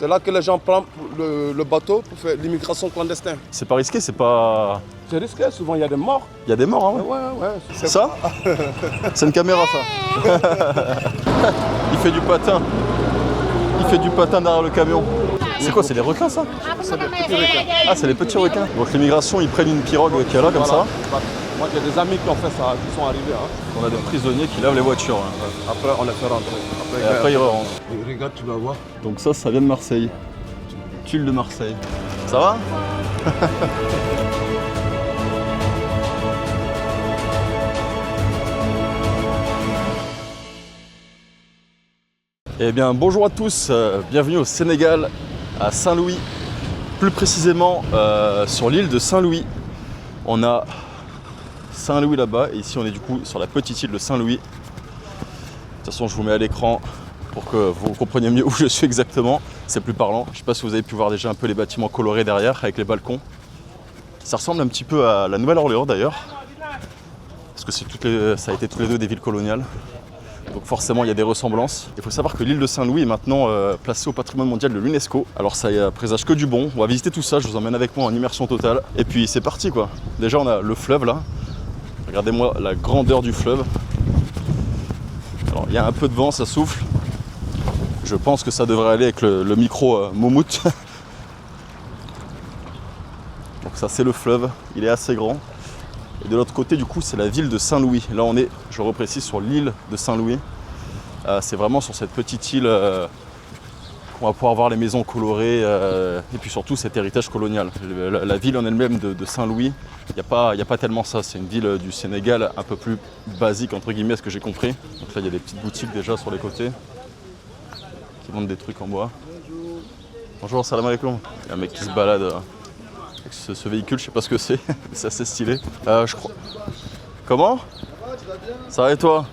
C'est là que les gens prennent le bateau pour faire l'immigration clandestine. C'est pas risqué, c'est pas... C'est risqué, souvent il y a des morts. Il y a des morts, hein? Ouais. Ça? C'est une caméra, ça. Il fait du patin. Il fait du patin derrière le camion. C'est quoi, c'est des requins, ça? C'est des petits requins. Ah, c'est les petits requins. Donc l'immigration, ils prennent une pirogue qui est là, comme ça. Moi, j'ai des amis qui ont fait ça, qui sont arrivés. Hein. On a des prisonniers qui lavent les voitures. Hein. Après, on les fait rentrer. Et après, ils rentrent. Regarde, tu vas voir. Donc ça vient de Marseille. Tulle de Marseille. Ça va? Eh bien, bonjour à tous, bienvenue au Sénégal, à Saint-Louis, plus précisément sur l'île de Saint-Louis. On a Saint-Louis là-bas, et ici on est du coup sur la petite île de Saint-Louis. De toute façon, je vous mets à l'écran pour que vous compreniez mieux où je suis exactement, c'est plus parlant. Je ne sais pas si vous avez pu voir déjà un peu les bâtiments colorés derrière, avec les balcons. Ça ressemble un petit peu à la Nouvelle-Orléans d'ailleurs, parce que ça a été toutes les deux des villes coloniales. Donc forcément il y a des ressemblances. Il faut savoir que l'île de Saint-Louis est maintenant placée au patrimoine mondial de l'UNESCO. Alors ça présage que du bon, on va visiter tout ça, je vous emmène avec moi en immersion totale. Et puis c'est parti quoi. Déjà on a le fleuve là. Regardez-moi la grandeur du fleuve. Alors il y a un peu de vent, ça souffle. Je pense que ça devrait aller avec le micro Moumout. Donc ça c'est le fleuve, il est assez grand. Et de l'autre côté, du coup, c'est la ville de Saint-Louis. Là, on est, je reprécise, sur l'île de Saint-Louis. C'est vraiment sur cette petite île qu'on va pouvoir voir les maisons colorées et puis surtout cet héritage colonial. La ville en elle-même de Saint-Louis, il n'y a pas tellement ça. C'est une ville du Sénégal un peu plus basique, entre guillemets, à ce que j'ai compris. Donc là, il y a des petites boutiques déjà sur les côtés qui vendent des trucs en bois. Bonjour, salam alaikum. Il y a un mec qui se balade. Ce véhicule, je sais pas ce que c'est, c'est assez stylé. Je crois. Comment? Ça va et toi?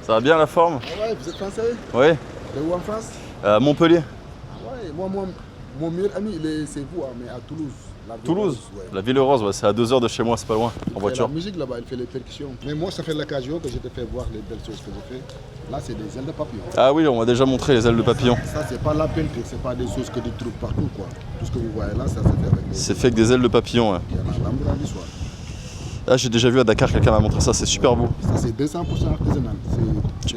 Ça va bien la forme? Ouais, vous êtes français? Oui. De où en France? Montpellier. Ouais, mon meilleur ami, c'est vous, hein, mais à Toulouse. Toulouse? Ouais. La Ville Rose, ouais, c'est à 2 heures de chez moi, c'est pas loin, en voiture. La musique là-bas, il fait les percussions. Mais moi, ça fait l'occasion que je te fais voir les belles choses que je fais. Là, c'est des ailes de papillon. Ah oui, on m'a déjà montré les ailes de papillon. Ça, c'est pas la peinture, c'est pas des choses que tu trouves partout, quoi. Tout ce que vous voyez là, ça se fait avec les... C'est fait avec des ailes de papillon, ouais. Il y en a l'Ambre à l'histoire. Ah, j'ai déjà vu à Dakar, quelqu'un m'a montré ça, c'est super beau. Ça, c'est 200% artisanal.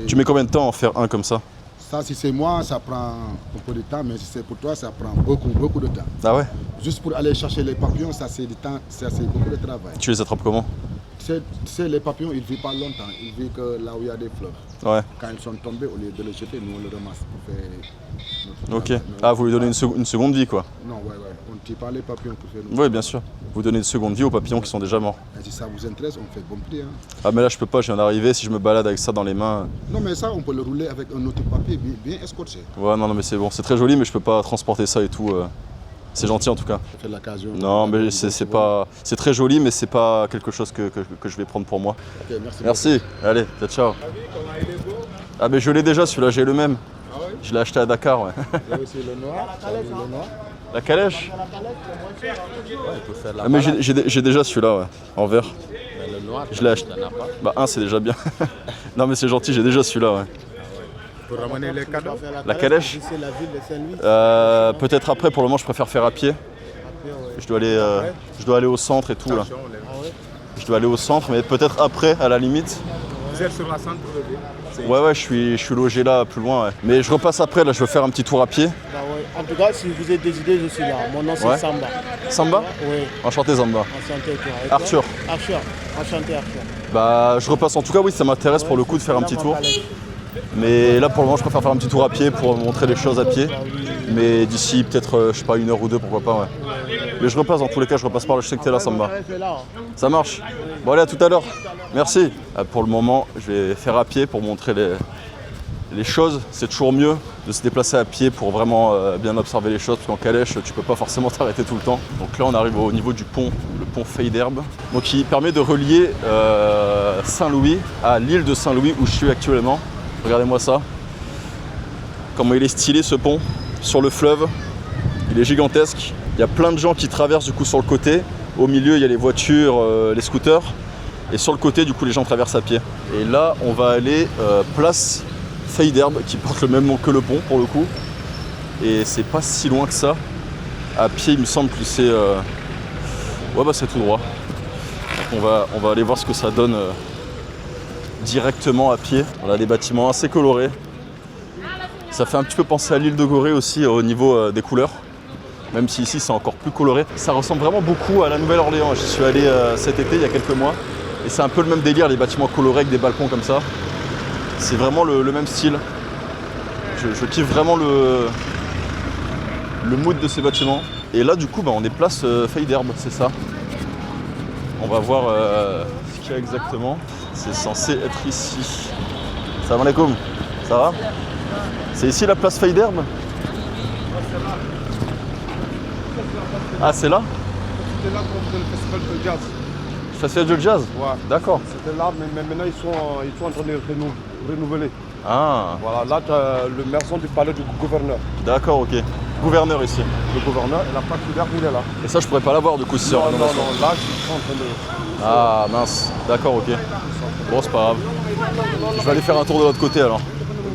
Tu mets combien de temps à en faire un comme ça? Ça, si c'est moi, ça prend un peu de temps, mais si c'est pour toi, ça prend beaucoup de temps. Ah ouais? Juste pour aller chercher les papillons, ça c'est du temps, ça c'est beaucoup de travail. Tu les attrapes comment? Tu sais, les papillons, ils ne vivent pas longtemps, ils vivent que là où il y a des fleurs. Ouais. Quand ils sont tombés, au lieu de les jeter, nous on les ramasse pour faire notre Ok. travail. Ah, vous lui donnez une seconde vie, quoi? Non, ouais, on ne tue pas les papillons pour faire notre Oui, bien sûr. Vous donnez une seconde vie aux papillons qui sont déjà morts. Et si ça vous intéresse, on fait bon prix. Hein. Ah, mais là, je peux pas, je viens d'arriver, si je me balade avec ça dans les mains... Non, mais ça, on peut le rouler avec un autre papier bien escorché. Ouais, non, mais c'est bon, c'est très joli, mais je peux pas transporter ça et tout. C'est gentil en tout cas. Ça fait l'occasion. Non, mais c'est pas, c'est très joli, mais c'est pas quelque chose que je vais prendre pour moi. Ok, merci. Merci. Allez, ciao. Ah, mais je l'ai déjà, celui-là, j'ai le même. Ah ouais? Je l'ai acheté à Dakar, ouais. Il y a aussi le noir. Le noir. La calèche? Ah, mais j'ai déjà celui-là, ouais, en vert. Le noir, Je l'ai acheté. Bah, un, c'est déjà bien. Non, mais c'est gentil, j'ai déjà celui-là, ouais. pour ramener les cadeaux. La calèche? C'est la ville de Saint-Louis. Peut-être après, pour le moment, je préfère faire à pied. Je dois aller au centre et tout, là. Je dois aller au centre, mais peut-être après, à la limite. Vous êtes sur la centre-ville? Ouais, je suis logé là, plus loin, ouais. Mais je repasse après, là, je veux faire un petit tour à pied. Bah ouais. En tout cas, si vous êtes des idées, je suis là. Mon nom c'est Ouais. Samba. Samba? Oui, Enchanté, Samba. enchanté toi. Et toi? Arthur. Arthur. Enchanté Arthur. Bah, je repasse. En tout cas, oui, ça m'intéresse pour le coup de faire un petit tour. Mais là, pour le moment, je préfère faire un petit tour à pied pour montrer les choses à pied. Mais d'ici peut-être, je sais pas, 1 heure ou 2, pourquoi pas, ouais. Mais je repasse, dans tous les cas, je repasse par là, je sais que t'es là, Samba. Ça marche? Bon, allez, à tout à l'heure. Merci. Pour le moment, je vais faire à pied pour montrer les choses. C'est toujours mieux de se déplacer à pied pour vraiment bien observer les choses, parce qu'en calèche, tu peux pas forcément t'arrêter tout le temps. Donc là, on arrive au niveau du pont, le pont Faidherbe, donc qui permet de relier Saint-Louis à l'île de Saint-Louis où je suis actuellement. Regardez-moi ça. Comment il est stylé ce pont sur le fleuve. Il est gigantesque. Il y a plein de gens qui traversent du coup sur le côté. Au milieu, il y a les voitures, les scooters. Et sur le côté, du coup, les gens traversent à pied. Et là, on va aller place Faidherbe, qui porte le même nom que le pont pour le coup. et c'est pas si loin que ça. À pied, il me semble que c'est... Ouais, bah c'est tout droit. Donc on va aller voir ce que ça donne directement à pied. On a des bâtiments assez colorés. Ça fait un petit peu penser à l'île de Gorée aussi au niveau des couleurs. Même si ici c'est encore plus coloré. Ça ressemble vraiment beaucoup à la Nouvelle-Orléans. J'y suis allé cet été, il y a quelques mois. Et c'est un peu le même délire, les bâtiments colorés avec des balcons comme ça. C'est vraiment le même style. Je kiffe vraiment le mood de ces bâtiments. Et là du coup on est place Faidherbe, c'est ça. On va voir ce qu'il y a exactement. C'est censé être ici. Salam alaikum. Ça va? C'est ici la place Faidherbe? Ah, c'est là? C'était là qu'on faisait le festival de jazz. Festival de jazz? Ouais. D'accord. C'était là, mais maintenant ils sont en train de renouveler. Ah, Voilà, là tu as le maison du palais du gouverneur. d'accord, ok. Gouverneur ici. Le gouverneur et la place Faidherbe, il est là. Et ça, je pourrais pas l'avoir du coup si c'est en Non, rénovation. là je suis en train de... Ah, mince. D'accord, ok. Bon, c'est pas grave. Je vais aller faire un tour de l'autre côté alors.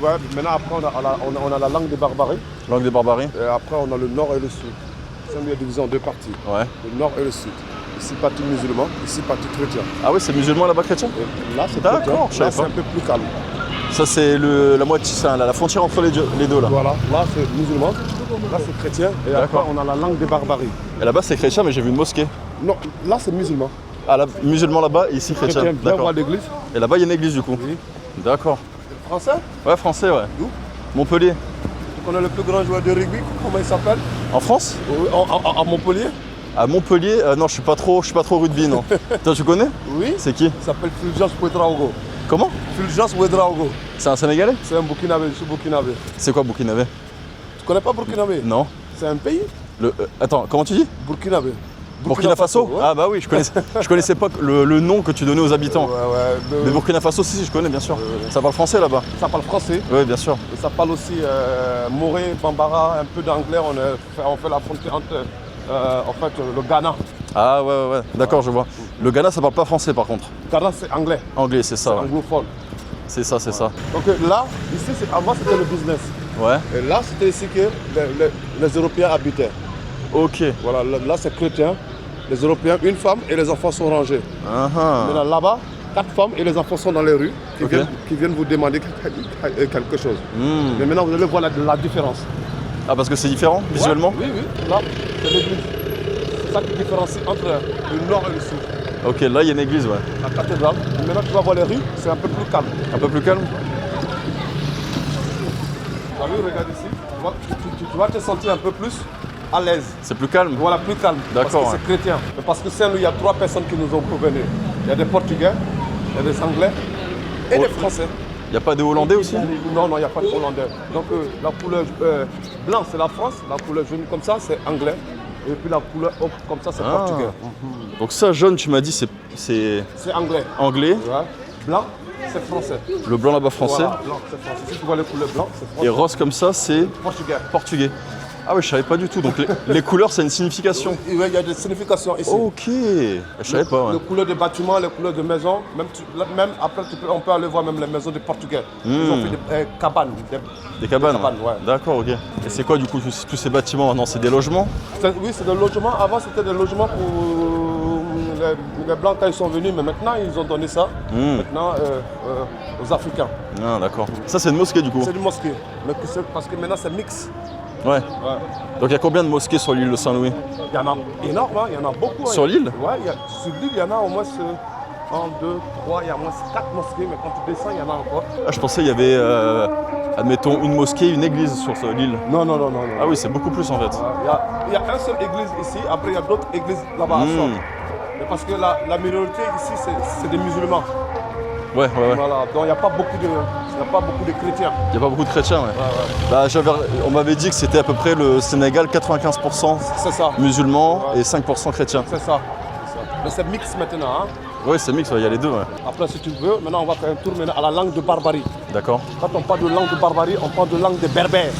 Ouais, maintenant après on a la langue des barbaries. Langue des barbaries? Et après on a le nord et le sud. Saint-Louis est divisé en deux parties. Ouais. Le nord et le sud. Ici partie musulman, ici partie chrétien. Ah oui, c'est musulman là-bas chrétien? Et là c'est D'accord, chrétien, je savais là c'est pas. un peu plus calme. Ça, c'est la moitié, c'est la frontière entre les deux là. Voilà, là c'est musulman, là c'est chrétien. Et après D'accord. on a la langue des barbaries. Et là-bas, c'est chrétien, mais j'ai vu une mosquée. Non, là c'est musulman. Ah, là, musulman là-bas et ici chrétien. Chrétien, viens D'accord. voir l'église. Et là-bas, il y a une église du coup. Oui. D'accord. Français? Ouais, français, ouais. D'où? Montpellier. Tu connais le plus grand joueur de rugby? Comment il s'appelle? En France? À Montpellier? À Montpellier, non, je suis pas trop rugby, non. Toi, tu connais? Oui. C'est qui? Il s'appelle Fulgence Ouedraogo. Comment? Fulgence Ouedraogo. C'est un Sénégalais? C'est un Burkinabé, je suis Burkinabé. C'est quoi Burkinabé? Tu connais pas Burkinabé? Non. C'est un pays? Attends, comment tu dis? Burkinabé. Burkina Faso? ouais. Ah bah oui, je connaissais pas le nom que tu donnais aux habitants. Ouais, Mais Burkina Faso, si, je connais bien sûr. Ça parle français là-bas? ça parle français. Oui, bien sûr. Et ça parle aussi Moré, Bambara, un peu d'anglais. On fait la frontière entre en fait, le Ghana. Ah ouais, d'accord, je vois. Le Ghana, ça parle pas français par contre. Ghana, c'est anglais. Anglais, c'est ça. Ouais. Anglophone. C'est ça, c'est ça. Donc là, ici, avant, c'était le business. Ouais. Et là, c'était ici que les Européens habitaient. Ok. Voilà, là, c'est chrétien. Les Européens, une femme et les enfants sont rangés. Maintenant, là-bas, 4 femmes et les enfants sont dans les rues qui viennent vous demander quelque chose. Mais maintenant, vous allez voir la différence. Ah, parce que c'est différent visuellement? Oui. Là, c'est l'église. C'est ça qui différencie entre le nord et le sud. Ok, là, il y a une église, ouais. La cathédrale. Maintenant, tu vas voir les rues, c'est un peu plus calme. Un peu plus calme? Tu as vu, regarde ici. Tu vas te sentir un peu plus à l'aise. C'est plus calme? Voilà, plus calme. D'accord, Parce que c'est chrétien. Mais parce que Saint-Louis, il y a 3 personnes qui nous ont provenus. Il y a des Portugais, il y a des Anglais et des Français. Il n'y a pas des Hollandais aussi? Non, il n'y a pas de Hollandais. Donc la couleur blanc, c'est la France. La couleur jaune comme ça, c'est anglais. Et puis la couleur ocre comme ça, c'est portugais. Donc ça, jaune, tu m'as dit, c'est C'est anglais. anglais. Ouais. Blanc, c'est français. Le blanc là-bas, français. Voilà, blanc, c'est français. Si tu vois les couleurs blancs, c'est français. Et rose comme ça, c'est Portugais. portugais. Ah ouais, je savais pas du tout. Donc les couleurs, c'est une signification. Il y a des significations ici. Ok, je savais pas. Ouais. Les couleurs de bâtiments, les couleurs de maisons, même après on peut aller voir même les maisons des Portugais. Ils ont fait des cabanes. Des cabanes. ouais. D'accord, ok. Et c'est quoi du coup tous ces bâtiments maintenant? C'est des logements? Oui, c'est des logements. Avant, c'était des logements pour les Blancs quand ils sont venus, mais maintenant, ils ont donné ça maintenant aux Africains. Ah d'accord. Ça, c'est une mosquée du coup? C'est une mosquée, mais parce que maintenant, c'est mix. Ouais. Donc il y a combien de mosquées sur l'île de Saint-Louis? Il y en a énorme, hein, il y en a beaucoup. Sur l'île? Ouais, sur l'île, il y en a au moins 1, 2, 3, il y a au moins 4 mosquées, mais quand tu descends, il y en a encore. Ah, je pensais qu'il y avait, admettons, une mosquée, une église sur l'île. Non. Ah oui, c'est beaucoup plus en fait. Il y a une seule église ici, après il y a d'autres églises là-bas à Sort. Mais parce que la minorité ici, c'est des musulmans. Ouais. Voilà, donc il n'y a pas beaucoup de chrétiens. Il n'y a pas beaucoup de chrétiens, ouais. Bah, on m'avait dit que c'était à peu près le Sénégal, 95% C'est ça. musulmans et 5% chrétiens. C'est ça. Mais c'est mix maintenant. Hein. Oui, c'est mix, il y a les deux, ouais. Après, si tu veux, maintenant on va faire un tour à la langue de Barbarie. D'accord. Quand on parle de langue de Barbarie, on parle de langue des Berbères.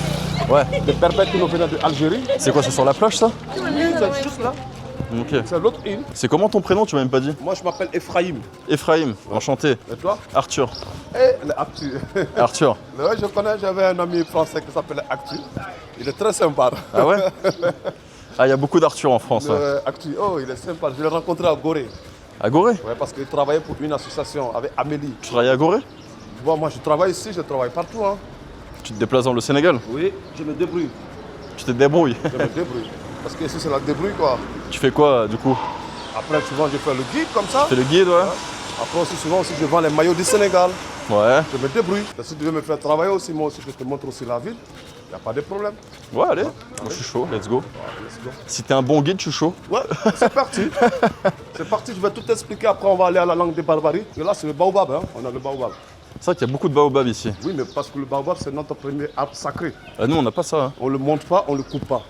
Ouais. Des Berbères qui nous venaient d'Algérie. C'est quoi, c'est sur la plage ça? Oui, c'est juste là. Ok. C'est l'autre île. C'est comment ton prénom, tu m'as même pas dit? Moi, je m'appelle Ephraim. Ephraim, enchanté. Et toi? Arthur. Et Actu. Arthur. Ouais, je connais, j'avais un ami français qui s'appelait Actu. Il est très sympa. Ah ouais? Ah, il y a beaucoup d'Arthur en France. Ouais. Actu, oh, il est sympa. Je l'ai rencontré à Gorée. À Gorée? Ouais, parce qu'il travaillait pour une association avec Amélie. Tu travailles à Gorée? Bon, moi, je travaille ici, je travaille partout. Hein. Tu te déplaces dans le Sénégal? Oui, je me débrouille. Tu te débrouilles? Je me débrouille. Parce que ici, c'est la débrouille, quoi. Tu fais quoi, du coup? Après, souvent, je fais le guide comme ça. Tu fais le guide, ouais? Après, aussi, souvent, aussi, je vends les maillots du Sénégal. Ouais. Je me débrouille. Si tu veux me faire travailler aussi, moi aussi, je te montre aussi la ville. Il n'y a pas de problème. Ouais, allez. Moi, je suis chaud, let's go. Let's go. Si t'es un bon guide, je suis chaud. Ouais, c'est parti. C'est parti, je vais tout expliquer. Après, on va aller à la langue des barbaries. Et là, c'est le baobab. Hein. On a le baobab. C'est vrai qu'il y a beaucoup de baobab ici. Oui, mais parce que le baobab, c'est notre premier arbre sacré. Nous, on n'a pas ça. Hein. On ne le monte pas, on ne le coupe pas.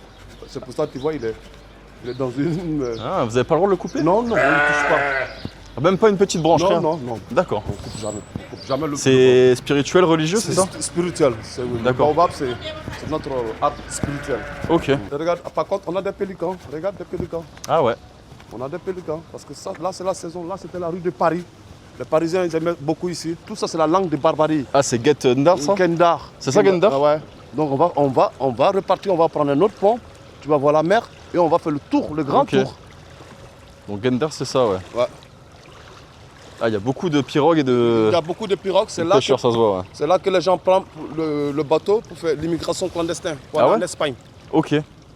C'est pour ça que tu vois, il est dans une. Ah, vous avez pas le droit de le couper? Non, non, on ne le touche pas. Ah, même pas une petite branche, Non, rien. non, non. D'accord. On ne coupe jamais. On coupe jamais le C'est spirituel, religieux, c'est ça? Spirituel. Le D'accord. baobab, c'est notre arbre spirituel. Ok. Et regarde, par contre, on a des pélicans. Regarde des pélicans. Ah ouais. On a des pélicans. Parce que ça, là, c'est la saison. Là, c'était la rue de Paris. Les Parisiens, ils aimaient beaucoup ici. Tout ça, c'est la langue de barbarie. Ah, c'est Gendar, ça? Gendar. C'est ça, Gendar? Ah ouais. Donc, on va repartir, on va prendre un autre pont. Tu vas voir la mer et on va faire le tour, le grand Ok. tour. Donc Gendar, c'est ça, ouais. Ouais. Ah, il y a beaucoup de pirogues et de Il y a beaucoup de pirogues. C'est là, pêcheurs, ça se voit, ouais. c'est là que les gens prennent le bateau pour faire l'immigration clandestine. Pour Ah aller ouais en Espagne. Ok.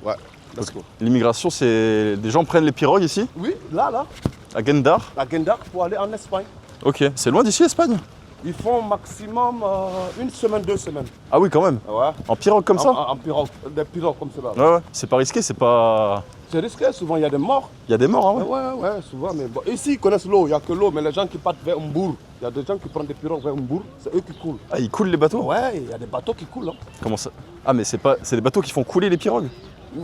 Ouais. Let's go. L'immigration, c'est... Des gens prennent les pirogues ici, Oui, là, à Gendar. à Gendar, pour aller en Espagne. Ok. C'est loin d'ici, Espagne? Ils font maximum une semaine, 2 semaines. Ah oui, quand même. Ouais. En pirogue comme ça? En pirogue, des pirogues comme cela. Ouais, ouais. C'est pas risqué, c'est pas... C'est risqué, souvent il y a des morts. Il y a des morts, hein, ouais. Ouais, souvent. Mais bon, ici, ils connaissent l'eau, il n'y a que l'eau. Mais les gens qui partent vers Mbour, il y a des gens qui prennent des pirogues vers Mbour, c'est eux qui coulent. Ah, ils coulent les bateaux? Ouais, il y a des bateaux qui coulent. Hein. Comment ça? Ah, mais c'est pas... C'est des bateaux qui font couler les pirogues?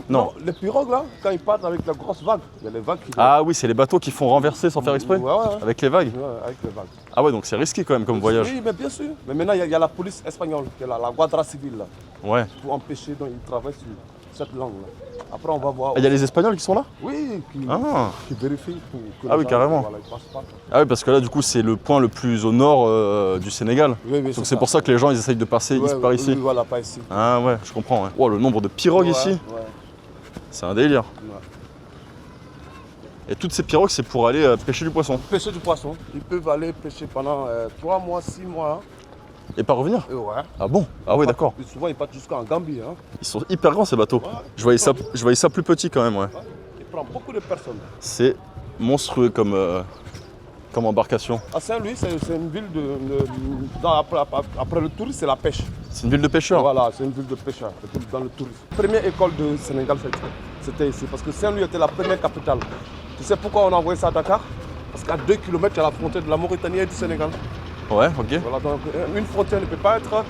Non. Les pirogues, là, quand ils partent avec la grosse vague, il y a les vagues qui... Ah oui, c'est les bateaux qui font renverser sans faire exprès? Ouais, ouais. Avec les vagues? Ouais, avec les vagues. Ah ouais, donc c'est risqué quand même comme voyage. Oui, mais bien sûr. Mais maintenant, il y a la police espagnole, qui est là, la Guardia Civile, là, Ouais. pour empêcher, donc ils travaillent sur cette langue-là. Après, on va voir... Il y a les Espagnols qui sont là? Oui, qui vérifient pour que Ah les oui, gens, carrément. voilà, ils passent pas. Ah oui, parce que là, du coup, c'est le point le plus au nord du Sénégal. Oui, Donc c'est pour ça que les gens, ils essayent de passer par ici. Oui, voilà, pas ici. Ah ouais, je comprends. Ouais. Oh, le nombre de pirogues Ouais, ici, ouais. c'est un délire. Ouais. Et toutes ces pirogues, c'est pour aller pêcher du poisson. Pêcher du poisson. Ils peuvent aller pêcher pendant 3 mois, 6 mois. Et pas revenir? Et ouais. Ah bon? Ah ouais, d'accord. Et souvent, ils partent jusqu'en Gambie. Hein. Ils sont hyper grands ces bateaux. Ouais. Je voyais ça plus petit quand même, ouais. Ils prennent beaucoup de personnes. C'est monstrueux comme embarcation. À Saint-Louis, c'est une ville après le tourisme, c'est la pêche. C'est une ville de pêcheurs. Voilà, c'est une ville de pêcheurs, dans le tourisme. La première école de Sénégal, c'était ici, parce que Saint-Louis était la première capitale. Tu sais pourquoi on a envoyé ça à Dakar? Parce qu'à 2 km, il y a la frontière de la Mauritanie et du Sénégal. Ouais, ok. Voilà, donc une frontière ne peut pas être...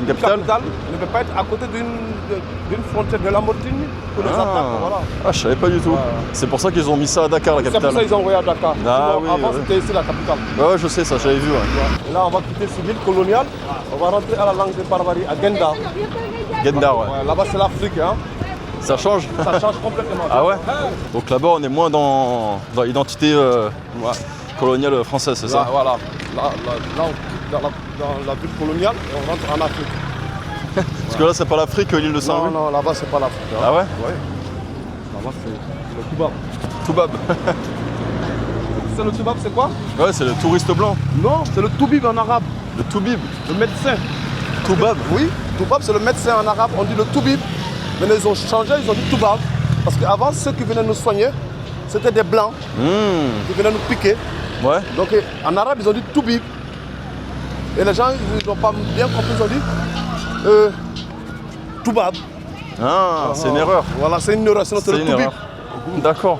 Une capitale? Ne peut pas être à côté d'une frontière de la Mauritanie pour les attaques. Voilà. Ah, je savais pas du tout. Ouais. C'est pour ça qu'ils ont mis ça à Dakar, la C'est capitale. pour ça qu'ils ont envoyé à Dakar. Ah, Sinon, oui, avant, oui. c'était ici la capitale. Ouais, je sais ça, j'avais vu. Ouais. Et là, on va quitter cette ville coloniale. On va rentrer à la langue de barbarie, à Gendar. Gendar, ouais. Ouais, là-bas, c'est l'Afrique. Hein. Ça change? Ça change complètement. Ah ouais? Donc là-bas, on est moins dans l'identité coloniale française, c'est Là, ça? voilà. Là, on quitte dans la ville coloniale et on rentre en Afrique. Parce que là, c'est pas l'Afrique, l'île de Non, Saint-Louis? non, là-bas, c'est pas l'Afrique. Hein. Ah ouais? Ouais. Là-bas, c'est le Toubab. Toubab. C'est le Toubab, c'est quoi? Ouais, c'est le touriste blanc. Non, c'est le Toubib en arabe. Le Toubib. Le médecin. Toubab. Oui, Toubab, c'est le médecin en arabe. On dit le Toubib. Mais ils ont changé, ils ont dit Toubab. Parce qu'avant, ceux qui venaient nous soigner, c'était des blancs qui venaient nous piquer. Ouais. Donc en arabe, ils ont dit Toubib. Et les gens, ils n'ont pas bien compris, ils ont dit Toubab. Ah, c'est une erreur. Voilà, c'est une erreur, sinon c'est le une Toubib. erreur. D'accord.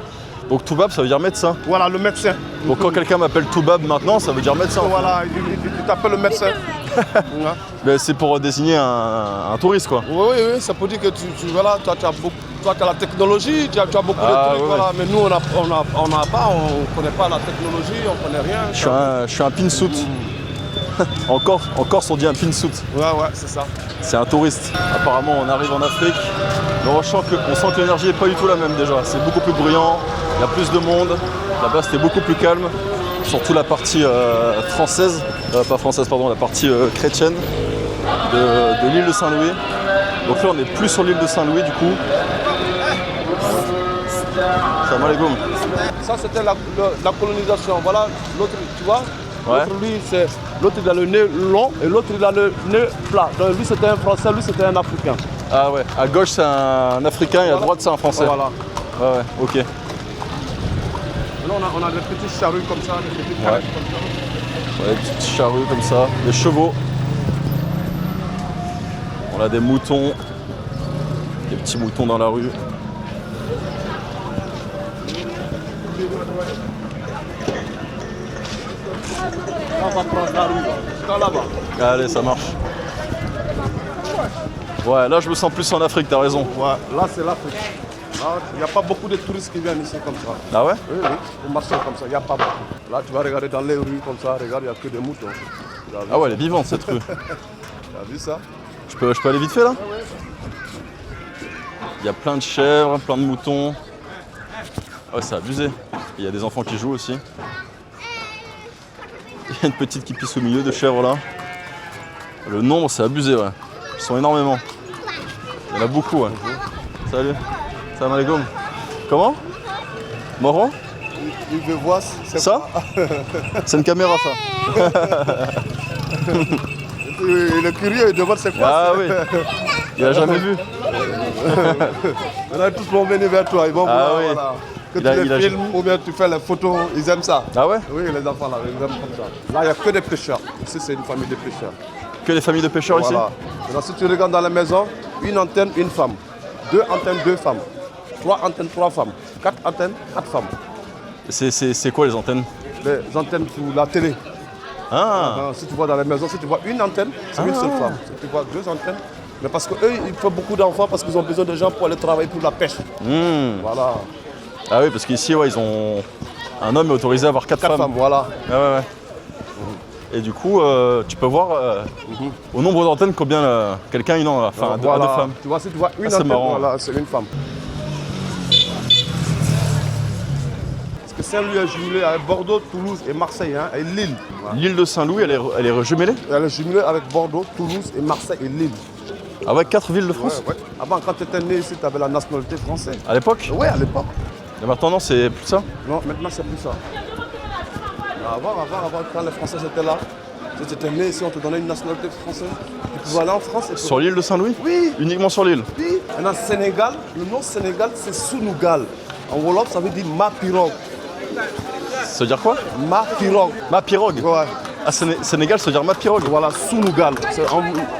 Donc Toubab, ça veut dire médecin. Voilà, le médecin. Donc quand quelqu'un m'appelle Toubab maintenant, ça veut dire médecin. Voilà, il t'appelle le médecin. Ouais. Mais c'est pour désigner un touriste, quoi. Oui, c'est pour dire que voilà, toi, tu as la technologie, tu as beaucoup de trucs, ouais, voilà. ouais. Mais nous, on n'a pas, on ne connaît pas la technologie, on ne connaît rien. Je suis un pinsout. En Corse, on dit un pinsout. Ouais, c'est ça. C'est un touriste. Apparemment, on arrive en Afrique. Mais on sent que l'énergie n'est pas du tout la même déjà. C'est beaucoup plus bruyant, il y a plus de monde. Là-bas c'était beaucoup plus calme. Surtout la partie française, pas française pardon, la partie chrétienne de l'île de Saint-Louis. Donc là on est plus sur l'île de Saint-Louis du coup. Salam alaikum. Ça c'était la colonisation. Voilà l'autre, tu vois. Ouais. L'autre, lui, l'autre il a le nez long et l'autre il a le nez plat. Donc lui c'était un Français, lui c'était un Africain. Ah ouais, à gauche c'est un Africain et à droite c'est un Français. Voilà. Ouais, ok. Là on a des petites charrues comme ça, des petites Ouais. carrettes comme ça. Ouais, des petites charrues comme ça, des chevaux. On a des moutons, des petits moutons dans la rue. Là, on va prendre la rue, jusqu'à là-bas. Allez, ça marche. Ouais, là je me sens plus en Afrique, t'as raison. Ouais, là c'est l'Afrique. Là, il n'y a pas beaucoup de touristes qui viennent ici comme ça. Ah ouais? Oui, oui, pour marcher comme ça, il n'y a pas beaucoup. Là tu vas regarder dans les rues comme ça, regarde, il n'y a que des moutons. Ah ouais, elle est vivante cette rue. T'as vu ça? Je peux aller vite fait là? Il y a plein de chèvres, plein de moutons. Ouais, c'est abusé. Il y a des enfants qui jouent aussi. Il y a une petite qui pisse au milieu de chèvres là. Le nombre, c'est abusé, ouais. Ils sont énormément. Il y en a beaucoup, ouais. Salut. Salam alaikum. Comment? Marrant? Il veut voir, c'est Ça? C'est une caméra ça. Il est curieux, il demande c'est quoi. Ah oui. Il a jamais vu. Là, tous vont venir vers toi, ils vont Ah voir. oui. Voilà. Que Il a- tu il a- les filmes ou bien tu fais les photos, ils aiment ça. Ah ouais? Oui, les enfants là, ils aiment comme ça. Là, il n'y a que des pêcheurs. Ici, c'est une famille de pêcheurs. Que les familles de pêcheurs ici? Voilà. Maintenant, si tu regardes dans la maison, une antenne, une femme. Deux antennes, deux femmes. Trois antennes, trois femmes. Quatre antennes, quatre femmes. C'est quoi les antennes? Les antennes pour la télé. Ah, Si tu vois dans la maison, si tu vois une antenne, c'est une seule femme. Si tu vois deux antennes, mais parce qu'eux, ils font beaucoup d'enfants parce qu'ils ont besoin de gens pour aller travailler pour la pêche. Voilà. Ah oui, parce qu'ici, ouais, ils ont... Un homme est autorisé à avoir quatre Quatre femmes. femmes, voilà. Ah ouais, ouais. Et du coup, tu peux voir au nombre d'antennes combien quelqu'un il en a, enfin, à Voilà. deux femmes. Tu vois, si tu vois une Ah, c'est antenne, marrant. voilà, c'est une femme. Parce que Saint-Louis est jumelé avec Bordeaux, Toulouse et Marseille, hein, et Lille. Voilà. L'île de Saint-Louis, elle est jumelée Elle est jumelée avec Bordeaux, Toulouse et Marseille et Lille. avec 4 villes de France. Ouais, ouais. Avant, quand tu étais né ici, tu avais la nationalité française. À l'époque? Oui, à l'époque. Et maintenant, non, c'est plus ça. Non, maintenant, c'est plus ça. Avant, quand les Français étaient là, si tu étais né ici, on te donnait une nationalité française. Tu pouvais aller en France et tout. Sur l'île de Saint-Louis? Oui. Uniquement sur l'île? Oui. Maintenant, Sénégal, le nom Sénégal, c'est Sunugal. En Wolof, ça veut dire ma pirogue. Ça veut dire quoi? Ma pirogue. Ma pirogue. Ouais. Ah, Sénégal, ça veut dire ma pirogue. Voilà, Sunugal.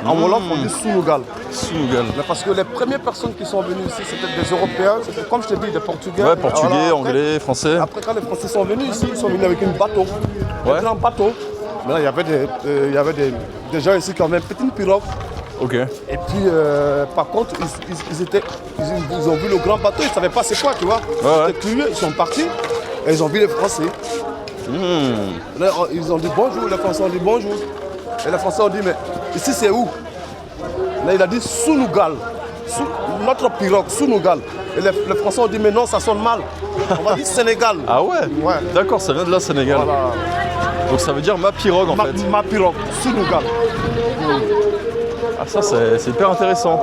En Wolof, on dit Sunugal. Sunugal. Mais parce que les premières personnes qui sont venues ici, c'était des Européens, c'était comme je te dis, des Portugais. Ouais, portugais, Voilà, après- anglais, français. Après, quand les Français sont venus ici, ils sont venus avec un bateau, Ouais. un grand bateau. Maintenant, il y avait des gens ici qui avaient une petite pirogue. Ok. Et puis, par contre, ils ont vu le grand bateau, ils ne savaient pas c'est quoi, tu vois. Ouais, Ils étaient curieux, ils sont partis et ils ont vu les Français. Là, ils ont dit bonjour, les Français ont dit bonjour. Et les Français ont dit, mais ici c'est où? Là, il a dit Sunugal, notre pirogue, Sunugal. Et les Français ont dit, mais non, ça sonne mal. On va dire Sénégal. Ah ouais? Ouais. D'accord, ça vient de là, Sénégal. Voilà. Donc ça veut dire ma pirogue en fait. Ma pirogue, Sunugal. Ah ça c'est hyper intéressant.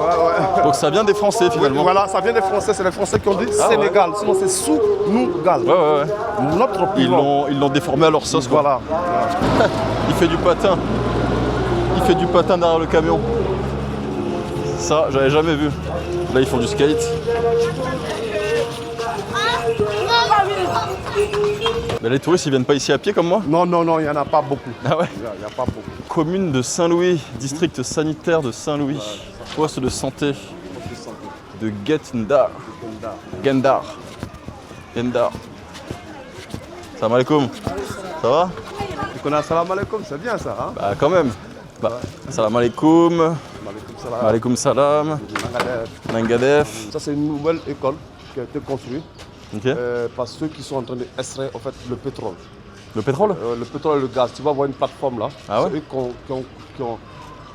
Donc ça vient des Français finalement. Voilà, ça vient des Français, c'est les Français qui ont dit Ah, Sénégal. Sinon, c'est Sunugal. Ouais, ouais, ouais. Notre pirogue. Ils l'ont déformé à leur sauce quoi. Voilà. Il fait du patin. Il fait du patin derrière le camion. Ça, j'avais jamais vu. Là, ils font du skate. Mais les touristes, ils viennent pas ici à pied comme moi? Non, non, non, il n'y en a pas beaucoup. Ah ouais? Il n'y a pas beaucoup. Commune de Saint-Louis, district sanitaire de Saint-Louis, poste de santé de Gendar. Gendar. Salam alaikum. Ça va? Tu connais Salam alaikum, c'est bien ça, hein? Bah quand même. Bah, salam alaikum. Alaikum salam. Alaikum salam. Nangadef. Ça, c'est une nouvelle école qui a été construite Ok. par ceux qui sont en train d'extraire en fait, le pétrole. Le pétrole? Le pétrole et le gaz. Tu vas voir une plateforme là. Ah ouais? C'est eux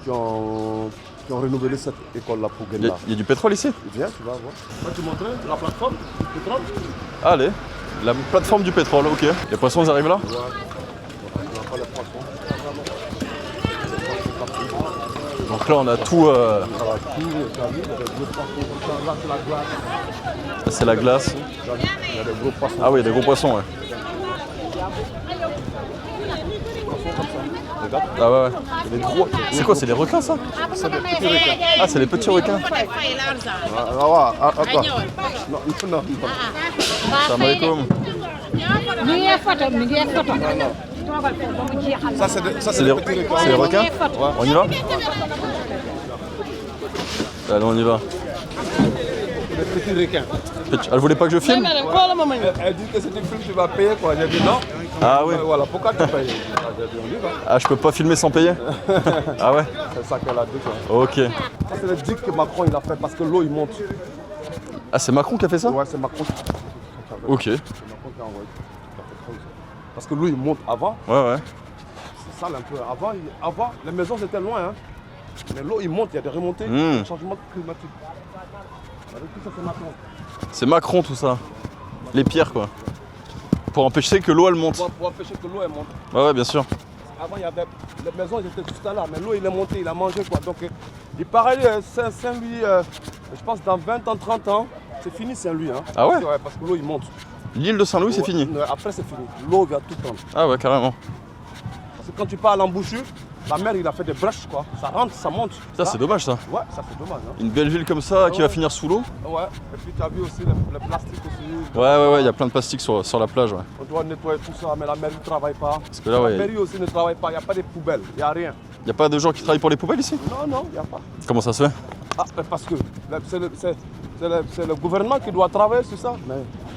qui ont qui ont renouvelé cette école-là pour Il Guenda. y a du pétrole ici? Viens, tu vas voir. Moi, tu montrer la plateforme du pétrole? Allez, la plateforme du pétrole, ok. Les poissons, ils arrivent là? Ouais. On n'a pas les poissons. Donc là, on a tout. Voilà, tout, tu as vu, il y a des gros poissons comme ça. Là, c'est la glace. C'est la glace. Il y a des gros poissons. Ah oui, il y a des gros poissons, ouais. Regarde. Ah ouais, ouais. Il y a des gros. C'est quoi, c'est les requins ça? C'est des petits requins. Ah, c'est les petits requins. Attends. Non, non. Salam alaikum. Ça, C'est les, petits requins. c'est les requins? On y va? Allez, on y va. Des petits requins. Elle voulait pas que je filme? Elle dit que si tu filmes, tu vas payer quoi. J'ai dit non. Ah oui. Voilà, pourquoi tu payes? J'ai dit on y va. Ah, je peux pas filmer sans payer? Ah ouais? C'est ça qu'elle a dit quoi. Ok. Ça, c'est le digue que Macron il a fait parce que l'eau il monte. Ah, c'est Macron qui a fait ça? Ouais, c'est Macron. Ok. C'est Macron qui a envoyé. Parce que l'eau il monte avant. Ouais, ouais. C'est sale un peu. Avant, les maisons étaient loin. Hein. Mais l'eau il monte, il y a des remontées, changement climatique. Tout ça c'est Macron. C'est Macron tout ça. Les pierres quoi. Pour empêcher que l'eau elle monte. Pour empêcher que l'eau elle monte. Ouais, ouais, bien sûr. Avant il y avait les maisons elles étaient juste là, mais l'eau il est monté, il a mangé quoi. Donc il paraît Saint-Louis, je pense dans 20 ans, 30 ans, c'est fini Saint-Louis. Hein. Ah ouais? Parce que l'eau il monte. L'île de Saint-Louis c'est fini? Après c'est fini. L'eau vient tout prendre. Ah ouais, carrément. Parce que quand tu pars à l'embouchure, la mer il a fait des brèches quoi. Ça rentre, ça monte. Ça c'est dommage ça. Ouais, ça c'est dommage. Hein. Une belle ville comme ça qui va finir sous l'eau. Ouais, et puis tu as vu aussi le plastique aussi. Ouais, ouais, ouais, il y a plein de plastique sur la plage. Ouais. On doit nettoyer tout ça, mais la mairie ne travaille pas. Parce que là, ouais. La mairie aussi ne travaille pas, il n'y a pas de poubelles, il n'y a rien. Il n'y a pas de gens qui travaillent pour les poubelles ici? Non, non, il n'y a pas. Comment ça se fait? Ah, parce que c'est le gouvernement qui doit travailler sur ça. Mais...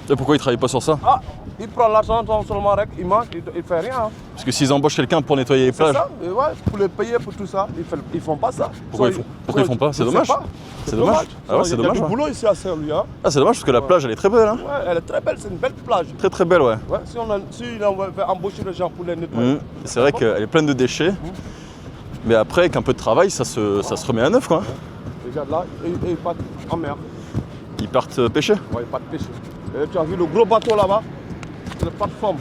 Et pourquoi ils travaillent pas sur ça? Ah, il prend l'argent seulement, il mange, il ne fait rien. Hein. Parce que s'ils embauchent quelqu'un pour nettoyer les C'est plages. ça, et ouais, pour les payer pour tout ça, ils ne font pas ça. Pourquoi ils font pas? C'est dommage. C'est dommage. Ah ouais, c'est dommage. Il y a Ouais. du boulot ici à Saint-Louis. Hein. Ah, c'est dommage parce que la plage elle est très belle. Hein. Ouais, elle est très belle, c'est une belle plage. Très très belle, ouais. Ouais, si on veut embaucher les gens pour les nettoyer. C'est vrai qu'elle est pleine de déchets. Mais après, avec un peu de travail, ça se remet à neuf quoi. Regarde là, et ils partent en mer. Ils partent pêcher? Ouais, ils partent pêcher. Et tu as vu le gros bateau là-bas? C'est la plateforme.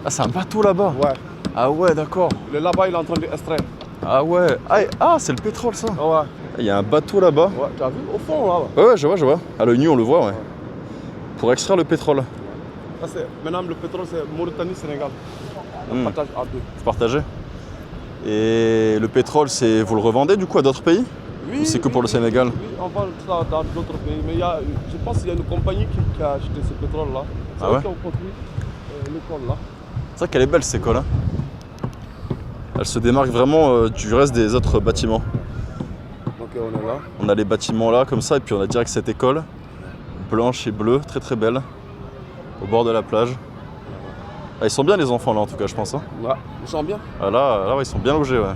Ah, c'est un bateau là-bas? Ouais. Ah ouais, d'accord. Le là-bas, il est en train d'extraire. Ah ouais. Ah, c'est le pétrole ça. Ouais. Il y a un bateau là-bas. Ouais, tu as vu au fond là-bas? Ouais, ouais, je vois. À l'œil nu, on le voit, ouais. Pour extraire le pétrole. Ça, maintenant, le pétrole, c'est Mauritanie-Sénégal. On partage à deux. Vous partagez. Et le pétrole, vous le revendez du coup à d'autres pays? Oui. Ou c'est que pour le Sénégal? Oui, on vend ça dans d'autres pays. Mais je pense qu'il y a une compagnie qui a acheté ce pétrole-là. C'est eux qui ont construit l'école là. C'est vrai qu'elle est belle cette école. Hein. Elle se démarque vraiment du reste des autres bâtiments. Donc on est là. On a les bâtiments là comme ça et puis on a direct cette école. Blanche et bleue, très très belle. Au bord de la plage. Ah, ils sont bien les enfants là en tout cas je pense. Hein. Ouais, ils sont bien. Ah, là ouais, ils sont bien logés. Ouais.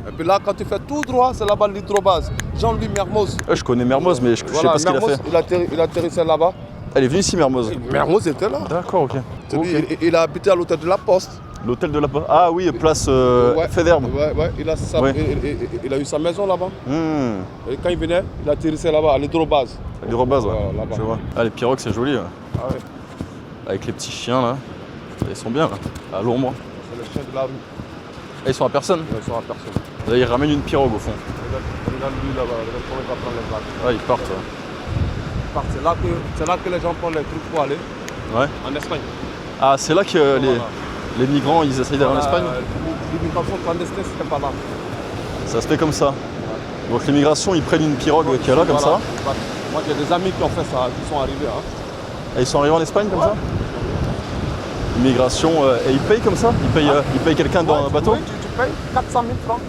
Et puis là, quand tu fais tout droit, c'est là-bas l'hydrobase. Jean-Louis Mermoz. Ouais, je connais Mermoz mais je sais pas ce qu'il a fait. Il a atterrissé là-bas. Elle est venue ici Mermoz? Mermoz était là. D'accord, ok. Il a habité à l'hôtel de la Poste. L'hôtel de la Poste. Ah oui, place Fédherbe. Ouais, il a eu sa maison là-bas. Et quand il venait, il a atterrissé là-bas, à l'hydrobase. À l'hydrobase, ouais. Là-bas. Je vois. Ah, les pirogues, c'est joli. Ouais. Ah ouais. Avec les petits chiens là. Ils sont bien là, à l'ombre. C'est les chiens de la rue. Ah, ils sont à personne? Ils sont à personne. Là, ils ramènent une pirogue au fond. Regarde lui là-bas, regarde comment il va prendre les vagues. Ah, ils partent. Ouais. C'est là que les gens prennent les trucs pour aller en Espagne. Ah, c'est là que les migrants ils essayent d'aller en Espagne? L'immigration clandestine, c'était pas là. Ça se fait comme ça. Donc l'immigration, ils prennent une pirogue qui est là comme ça. Moi j'ai des amis qui ont fait ça, qui sont arrivés. Hein. Et ils sont arrivés en Espagne comme ça? Immigration, et ils payent comme ça? Ils payent quelqu'un dans un bateau? Oui, tu payes 400 000 francs.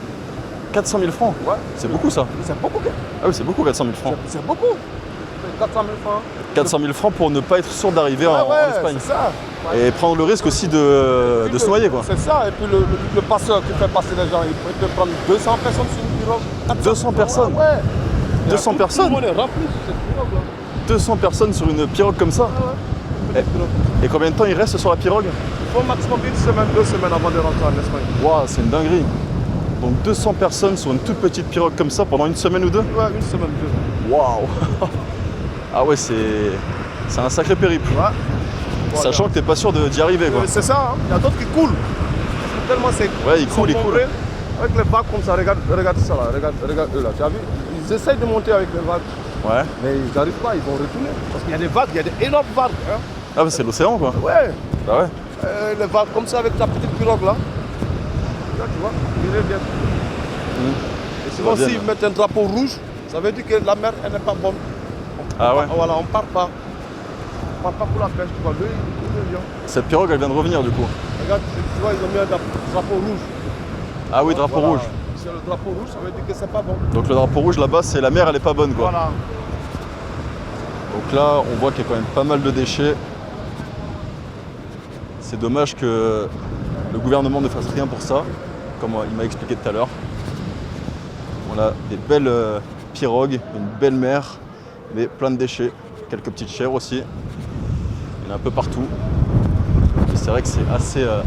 400 000 francs? Ouais. C'est beaucoup ça? C'est beaucoup. Ah oui, c'est beaucoup 400 000 francs. C'est beaucoup. 400 000 francs. 400 000 francs pour ne pas être sûr d'arriver en Espagne. C'est ça. Et prendre le risque aussi de se noyer quoi. C'est ça, et puis le passeur qui fait passer les gens, il peut prendre 200 personnes sur une pirogue. 200 personnes? Ouais. 200 personnes? Tout le monde est rempli sur cette pirogue là. 200 personnes sur une pirogue comme ça? Et combien de temps ils restent sur la pirogue? Il faut au maximum 1 semaine, 2 semaines avant de rentrer en Espagne. Waouh, c'est une dinguerie. Donc 200 personnes sur une toute petite pirogue comme ça pendant une semaine ou deux? Ouais, une semaine, deux. Waouh. Ah ouais, c'est un sacré périple. Ouais. Sachant que t'es pas sûr d'y arriver quoi. C'est ça, hein. Il y a d'autres qui coulent. Tellement c'est. Ouais, ils coulent. Avec les vagues comme ça, regarde ça là, regarde eux là, tu as vu? Ils essayent de monter avec les vagues. Ouais. Mais ils n'arrivent pas, ils vont retourner. Parce qu'il y a des vagues, il y a des énormes vagues. Hein. Ah bah c'est l'océan quoi. Ouais. Bah ouais. Les vagues comme ça avec ta petite pirogue là. Là tu vois, ils reviennent. Et souvent reviennent. s'ils mettent un drapeau rouge, ça veut dire que la mer elle n'est pas bonne. Ah ouais. Voilà, on part pas. On part pas pour la pêche, tu vois. Lui, il revient. Cette pirogue elle vient de revenir du coup. Regarde, tu vois, ils ont mis un drapeau rouge. Ah oui, drapeau Voilà. rouge. C'est le drapeau rouge, ça veut dire que c'est pas bon. Donc le drapeau rouge là-bas, c'est la mer, elle est pas bonne quoi. Voilà. Donc là, on voit qu'il y a quand même pas mal de déchets. C'est dommage que le gouvernement ne fasse rien pour ça, comme il m'a expliqué tout à l'heure. On a des belles pirogues, une belle mer, mais plein de déchets. Quelques petites chèvres aussi. Il y en a un peu partout. C'est vrai que c'est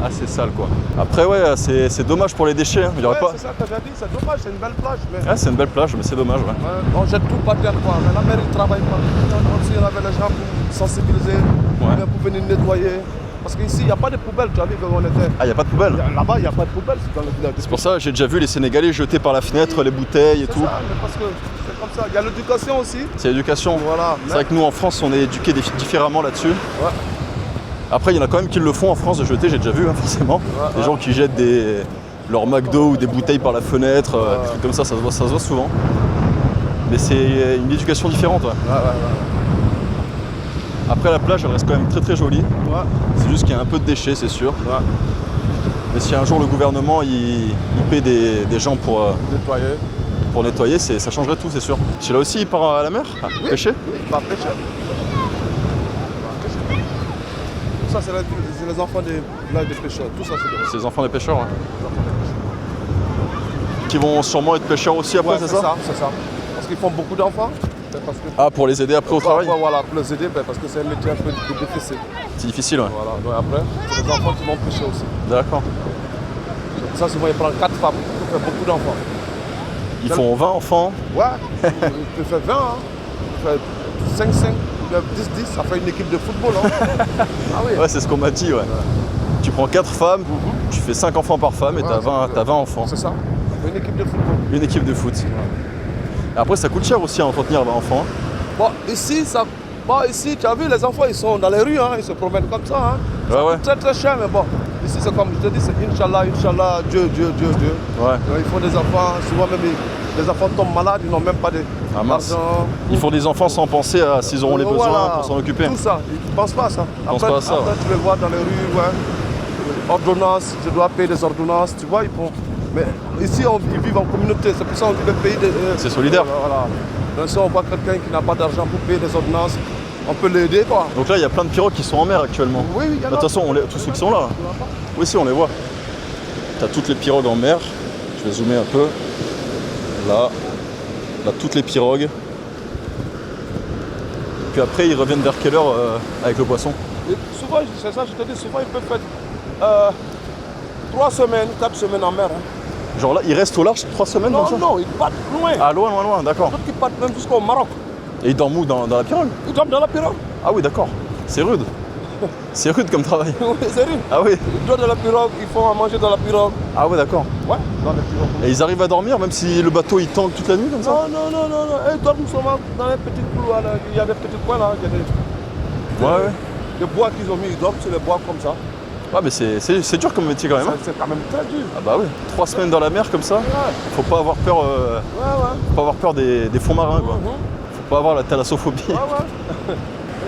assez sale quoi. Après ouais, c'est dommage pour les déchets. Hein. Il y aurait Ouais, pas... c'est ça que j'ai dit, c'est dommage, c'est une belle plage. Mais... Ah, c'est une belle plage, mais c'est dommage. Ouais. On jette tout par terre quoi. Mais la mer il travaille pas. On tire avec les gens pour sensibiliser, pour venir nettoyer. Parce qu'ici il n'y a pas de poubelle, tu as vu quand on était. Ah, il n'y a pas de poubelle? Là-bas il n'y a pas de poubelle, c'est dans le village. C'est pour ça que j'ai déjà vu les Sénégalais jeter par la fenêtre les bouteilles et tout. C'est ça, mais parce que c'est comme ça. Il y a l'éducation aussi. C'est l'éducation. Voilà. C'est vrai que nous en France on est éduqués différemment là-dessus. Ouais. Après il y en a quand même qui le font en France de jeter, j'ai déjà vu hein, forcément. Des gens qui jettent leur McDo ou des bouteilles par la fenêtre, des trucs comme ça se voit souvent. Mais c'est une éducation différente. Ouais. Après la plage elle reste quand même très jolie. Ouais. C'est juste qu'il y a un peu de déchets c'est sûr. Ouais. Mais si un jour le gouvernement il paie des gens pour nettoyer, ça changerait tout c'est sûr. Celui-là aussi il part à la mer pêcher? Oui, il va pêcher. Tout ça, c'est les enfants des villages des pêcheurs. Tout ça, C'est les enfants des pêcheurs, ouais. Qui vont sûrement être pêcheurs aussi après, c'est ça? C'est ça. Parce qu'ils font beaucoup d'enfants. Parce que... Ah, pour les aider après au travail? Voilà, pour les aider, parce que c'est un métier un peu difficile. C'est difficile, ouais. Voilà, donc après, c'est les enfants qui vont pêcher aussi. D'accord. Ça, souvent, ils prennent 4 femmes pour faire beaucoup d'enfants. Ils font 20 enfants? Ouais, tu peux faire 20, hein. Tu peux faire 5-5. 10-10, ça fait une équipe de football. Hein. Ah oui. Ouais, c'est ce qu'on m'a dit, ouais. Tu prends 4 femmes, tu fais 5 enfants par femme et t'as 20 enfants. C'est ça, une équipe de football. Une équipe de foot. Et après, ça coûte cher aussi à entretenir 20 enfants. Bon, ici, ici, tu as vu, les enfants, ils sont dans les rues, hein, ils se promènent comme ça. Hein. Ça coûte très très cher, mais bon. Ici, c'est comme je te dis, c'est Inch'Allah, Inch'Allah, Dieu. Ouais. Donc, ils font des enfants, souvent même les enfants tombent malades, ils n'ont même pas d'argent. Ils font des enfants sans penser à s'ils auront les besoins pour s'en occuper. Tout ça, ils ne pensent pas à ça. Après, tu les vois dans les rues, ordonnances, je dois payer des ordonnances, tu vois, ils font. Mais ici, ils vivent en communauté, c'est pour ça qu'on dit le pays de. C'est solidaire. Voilà. Donc si on voit quelqu'un qui n'a pas d'argent pour payer des ordonnances, on peut l'aider quoi. Donc là, il y a plein de pirogues qui sont en mer actuellement. Oui, il y en a. De toute façon, tous ceux qui sont là. Oui, si, on les voit. Tu as toutes les pirogues en mer. Je vais zoomer un peu. Là, toutes les pirogues. Puis après, ils reviennent vers quelle heure avec le poisson? Et souvent, c'est ça, je te dis, souvent ils peuvent faire 3 semaines, 4 semaines en mer. Hein. Genre là, ils restent au large 3 semaines comme ça? Non, ils partent loin. Ah, loin, d'accord. D'autres qui partent même jusqu'au Maroc. Et ils dorment où? Dans la pirogue? Ils dorment dans la pirogue. Ah oui, d'accord. C'est rude. C'est rude comme travail. Oui, c'est rude. Ah oui. Ils dorment dans la pirogue, ils font à manger dans la pirogue. Ah ouais, d'accord. Ouais, dans la pirogue. Et ils arrivent à dormir même si le bateau il tangue toute la nuit comme ça? Non. Ils dorment seulement dans les petits couloirs. Il y a des petits coins là. Il y a des bois qu'ils ont mis, ils dorment sur les bois comme ça. Ah mais c'est dur comme métier quand même. C'est quand même très dur. Ah bah oui. 3 semaines dans la mer comme ça. Ouais. Faut pas avoir peur. Faut pas avoir peur des fonds marins quoi. Faut pas avoir la thalassophobie. Ouais.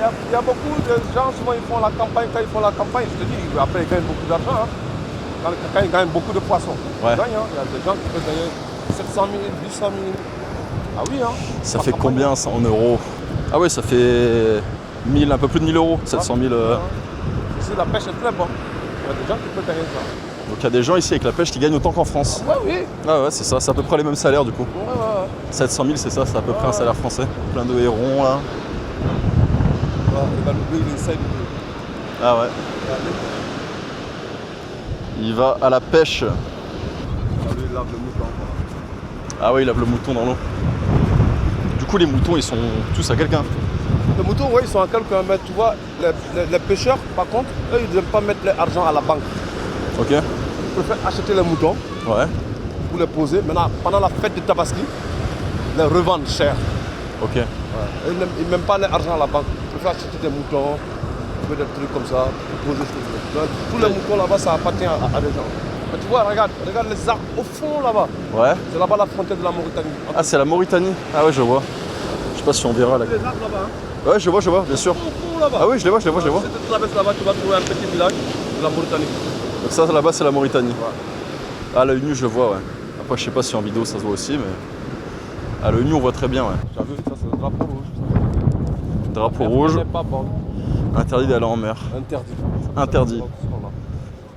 Il y a beaucoup de gens, souvent ils font la campagne, quand ils font la campagne, je te dis, après ils gagnent beaucoup d'argent. Hein. Quand ils gagnent beaucoup de poissons, ils gagnent. Hein. Il y a des gens qui peuvent gagner 700 000, 800 000. Ah oui, hein. Ça fait combien ça en euros? Ah ouais, ça fait 1000, un peu plus de 1000 euros, 700 000. Ici la pêche est très bonne. Il y a des gens qui peuvent gagner ça. Donc il y a des gens ici avec la pêche qui gagnent autant qu'en France. Ouais, oui. Ah ouais, c'est ça, c'est à peu près les mêmes salaires du coup. Ouais. 700 000 c'est ça, c'est à peu près un salaire français. Plein de hérons là. Il essaie de... Ah ouais. Il va à la pêche. il lave le mouton. Ah ouais, il lave le mouton dans l'eau. Du coup, les moutons, ils sont tous à quelqu'un. Les moutons, oui, ils sont à quelqu'un, mais tu vois, les pêcheurs, par contre, eux, ils n'aiment pas mettre leur argent à la banque. Ok. Ils préfèrent acheter les moutons Ouais. pour les poser. Maintenant, pendant la fête de Tabaski, ils les revendent cher. Ok. Ouais. Ils n'aiment même pas l'argent à la banque. Ils préfèrent acheter des moutons, des trucs comme ça, pour poser. Tous les moutons là-bas, ça appartient à des gens. Mais tu vois, regarde les arbres au fond là-bas. Ouais. C'est là-bas la frontière de la Mauritanie. Ah, c'est la Mauritanie. Ah ouais, je vois. Je sais pas si on verra là. Les arbres là-bas. Hein. Ouais, je vois, bien sûr. Au fond là-bas. Ah oui, je les vois. Si tu traverses là-bas, tu vas trouver un petit village de la Mauritanie. Donc ça, là-bas, c'est la Mauritanie. Ouais. Ah, l'œil nu, je le vois, ouais. Après, je sais pas si en vidéo, ça se voit aussi, mais... Ah, l'œil nu, on voit très bien, ouais. Tu as vu, ça c'est le drapeau rouge. Drapeau rouge, n'est pas bon. interdit d'aller en mer. Interdit. Interdit.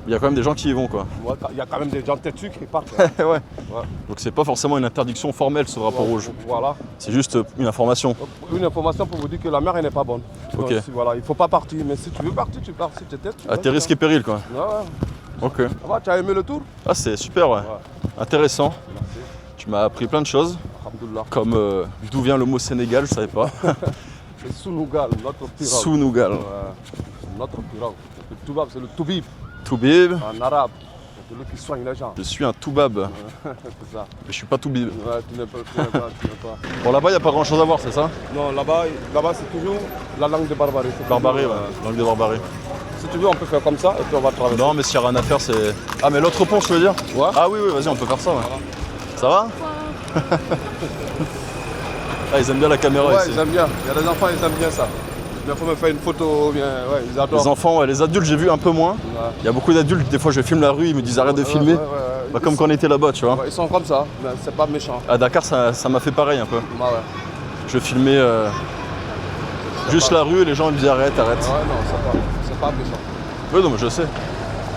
Il y a quand même des gens qui y vont, quoi. Ouais, il y a quand même des gens têtus qui partent. ouais. Ouais. Donc c'est pas forcément une interdiction formelle, ce drapeau rouge. Voilà. C'est juste une information. Donc, une information pour vous dire que la mer elle n'est pas bonne. Ok. Donc, voilà, il faut pas partir. Mais si tu veux partir, tu pars. Si tu es tête. À tes risques et périls, quoi. Ouais, ouais. Ok. Ça va, tu as aimé le tour? Ah, c'est super, ouais. Intéressant. Merci. Tu m'as appris plein de choses. Alhamdoulilah. Comme d'où vient le mot Sénégal, je savais pas. C'est Sounougal, notre pirogue. Sounougal. Ouais. Notre pirogue. Le toubab, c'est le toubib Toubib. en arabe. C'est celui qui soigne les gens. Je suis un toubab. C'est ça. Mais je suis pas toubib. Ouais, tu n'es pas. Bon, là-bas, il n'y a pas grand chose à voir, c'est ça? Non, là-bas c'est toujours la langue de Barbarie. C'est Barbarie, toujours, ouais. Langue de Barbarie. Si tu veux, on peut faire comme ça et puis on va traverser. Non, mais s'il n'y a rien à faire, c'est. Ah, mais l'autre pont, je veux dire? Ouais. Ah, oui, vas-y, on peut faire ça, ouais. Ça va? Ah, ils aiment bien la caméra Ouais, ici. ils aiment bien. Il y a des enfants, ils aiment bien ça. Il faut me faire une photo, bien, ouais, ils adorent. Les enfants, ouais, les adultes, j'ai vu un peu moins. Ouais. Il y a beaucoup d'adultes, des fois je filme la rue, ils me disent arrête de filmer. Ouais. Bah, comme quand on était là-bas, tu vois. Ouais, ils sont comme ça, mais c'est pas méchant. À Dakar, ça m'a fait pareil un peu. Ouais. Je filmais juste la rue et les gens ils me disaient arrête. Ouais, non, c'est pas méchant. Oui, non, mais je sais.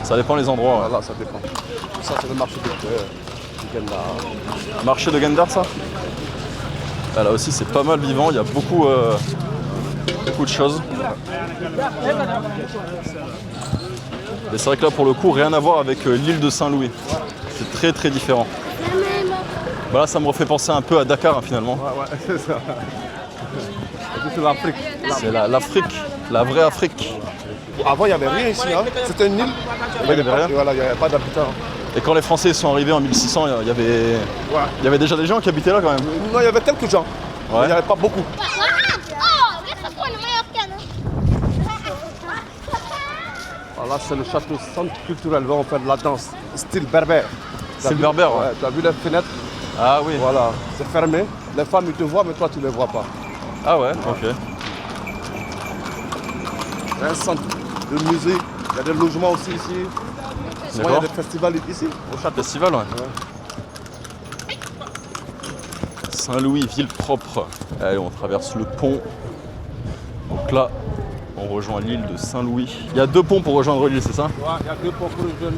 Ça dépend les endroits. Ouais. Voilà, ça dépend. Ça, c'est le marché de Gendar. Marché de Gendar, ça? Ah, là aussi, c'est pas mal vivant. Il y a beaucoup de choses. Et c'est vrai que là, pour le coup, rien à voir avec l'île de Saint-Louis. C'est très très différent. Voilà, ça me refait penser un peu à Dakar, hein, finalement. Ouais, c'est ça. C'est l'Afrique. C'est l'Afrique, la vraie Afrique. Avant, il n'y avait rien ici. Hein. C'était une île. il y avait rien. Voilà, il n'y avait pas d'habitants. Et quand les Français sont arrivés en 1600, il y avait déjà des gens qui habitaient là quand même. Non, il y avait quelques gens. Ouais. Il n'y avait pas beaucoup. Voilà, c'est le château centre culturel. Là, on fait de la danse, style berbère. C'est le berbère, ouais. Tu as vu les fenêtres? Ah oui. Voilà, c'est fermé. Les femmes, ils te voient, mais toi, tu ne les vois pas. Ah ouais, ok. Il y a un centre de musée, il y a des logements aussi ici. Souvent, il y a des festivals ici, au château. Festival, ouais. Saint-Louis, ville propre. Allez, on traverse le pont. Donc là, on rejoint l'île de Saint-Louis. Il y a 2 ponts pour rejoindre l'île, c'est ça? Ouais, il y a 2 ponts pour rejoindre.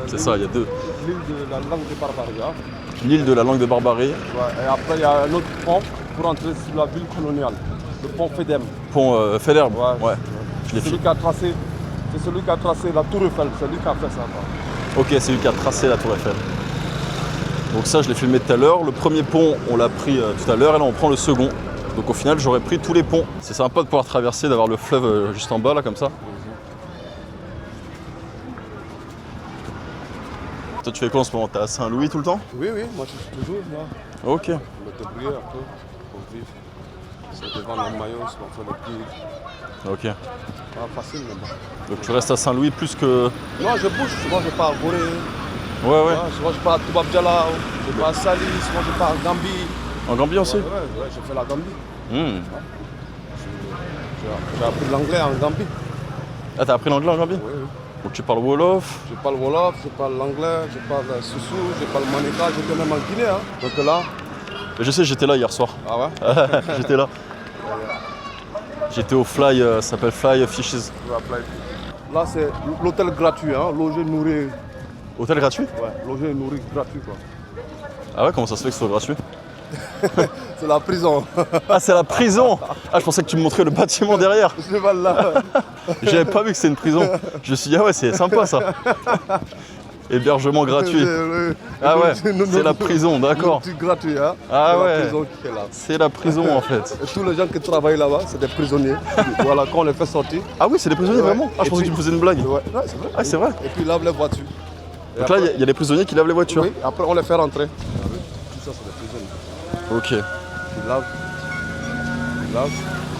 C'est ça, il y a 2. L'île de la langue de Barbarie. Hein. L'île de la langue de Barbarie. Ouais, et après, il y a un autre pont pour entrer sur la ville coloniale. Le pont Fedem. Pont Fédère. Ouais. Je l'ai C'est celui qui a tracé. C'est celui qui a tracé la tour Eiffel, c'est lui qui a fait ça. Quoi. Ok, c'est lui qui a tracé la tour Eiffel. Donc ça, je l'ai filmé tout à l'heure. Le premier pont, on l'a pris tout à l'heure et là, on prend le second. Donc au final, j'aurais pris tous les ponts. C'est sympa de pouvoir traverser, d'avoir le fleuve juste en bas, là, comme ça. Toi, tu fais quoi en ce moment? T'es à Saint-Louis tout le temps? Oui, moi je suis toujours là. Ok. On me débrouiller un peu pour vivre. C'est devant le maillot, c'est pour faire le guide. Ok. Pas facile, mais bon. Donc tu restes à Saint-Louis plus que... Non, je bouge, souvent je pars à Gorée. Ouais. Souvent je pars à Toubab Diala, je pars à Sali, souvent je pars à Gambie. En Gambie aussi? Ouais, j'ai fait la Gambie. Hmm. J'ai appris l'anglais en Gambie. Ah, t'as appris l'anglais en Gambie? Oui. Donc tu parles Wolof? Je parle Wolof, je parle l'anglais, je parle Soussou, je parle Manika, j'étais même en Guinée. Hein. Donc là... Je sais, j'étais là hier soir. Ah ouais? J'étais là. J'étais au Fly, ça s'appelle Fly Fishes. Là, c'est l'hôtel gratuit, hein, logé, nourri. Hôtel gratuit? Ouais, logé et nourri gratuit, quoi. Ah ouais, comment ça se fait que ce soit gratuit? C'est la prison. Ah, c'est la prison! Ah, je pensais que tu me montrais le bâtiment derrière. Je vais là. J'avais pas vu que c'était une prison. Je me suis dit, ah ouais, c'est sympa ça. Hébergement gratuit. Ah ouais, c'est la prison, d'accord. Gratuit, hein. Ah C'est ouais. la prison qui est là. C'est la prison en fait. Et tous les gens qui travaillent là-bas, c'est des prisonniers. Voilà, quand on les fait sortir. Ah oui, c'est des prisonniers Ouais. vraiment. Ah, je Et pensais puis- que tu me faisais une blague. Ouais, c'est vrai. Ah, c'est vrai. Et puis ils lavent les voitures. Et Donc là, après- il y a des prisonniers qui lavent les voitures. Oui, après on les fait rentrer. Tout ça, c'est des prisonniers. Ok. Ils lavent. Ils lavent.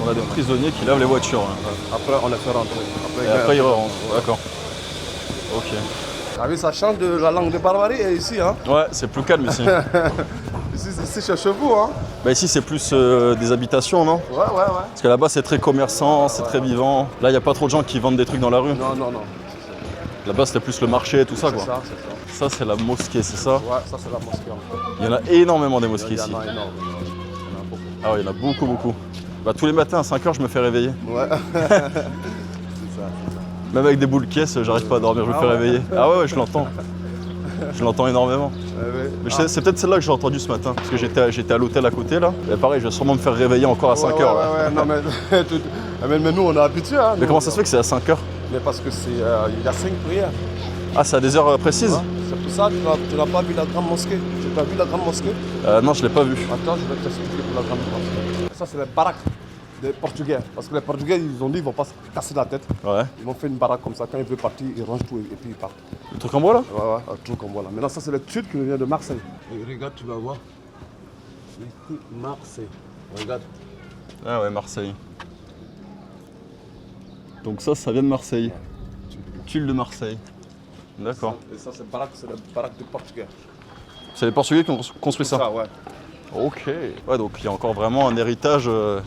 On a des prisonniers qui lavent les voitures. Hein. Après, on les fait rentrer. Et après, ils rentrent. D'accord. Ok. Ah oui, ça change de la langue de Barbarie et ici, hein. Ouais, c'est plus calme ici. Ici c'est chez vous, hein. Bah ici, c'est plus des habitations, non? Ouais. Parce que là-bas, c'est très commerçant, c'est très vivant. Là, il n'y a pas trop de gens qui vendent des trucs dans la rue. Non. Là-bas, c'était plus le marché, tout ça, C'est quoi. ça, c'est ça. Ça, c'est la mosquée, c'est ça? Ouais, ça c'est la mosquée en fait. Il y en a énormément des mosquées Il y en ici. a énormément. Il y en a beaucoup. Ah ouais, il y en a beaucoup, beaucoup. Bah, tous les matins à 5h, je me fais réveiller. Ouais. c'est ça. Même avec des boules caisses, j'arrive pas à dormir, je me fais réveiller. Ah ouais, je l'entends. Je l'entends énormément. Ouais. Mais c'est peut-être celle-là que j'ai entendue ce matin, parce que j'étais à l'hôtel à côté là. Et pareil, je vais sûrement me faire réveiller encore à 5h. là. Ouais, non mais nous on est habitués, hein. Mais nous. comment ça se fait que c'est à 5h? Mais parce que c'est il y a 5 prières. Ah, c'est à des heures précises? Ouais. C'est pour ça que tu n'as pas vu la grande mosquée. Tu n'as pas vu la grande mosquée? Non, je l'ai pas vu. Attends, je vais t'expliquer pour la grande mosquée. Ça c'est les baraques des Portugais. Parce que les Portugais ils ont dit ils vont pas se casser la tête. Ouais. Ils m'ont fait une baraque comme ça. Quand ils veulent partir, ils rangent tout et puis ils partent. Le truc en bois là? Ouais, un truc comme voilà. Maintenant ça c'est les Turcs qui viennent de Marseille. Et regarde, tu vas voir. Ici, Marseille. Regarde. Ah ouais, Marseille. Donc ça vient de Marseille. Tulle de Marseille. D'accord. Et ça c'est les baraques des Portugais. C'est les Portugais qui ont construit ça? Ouais. Ok. Ouais, donc il y a encore vraiment un héritage de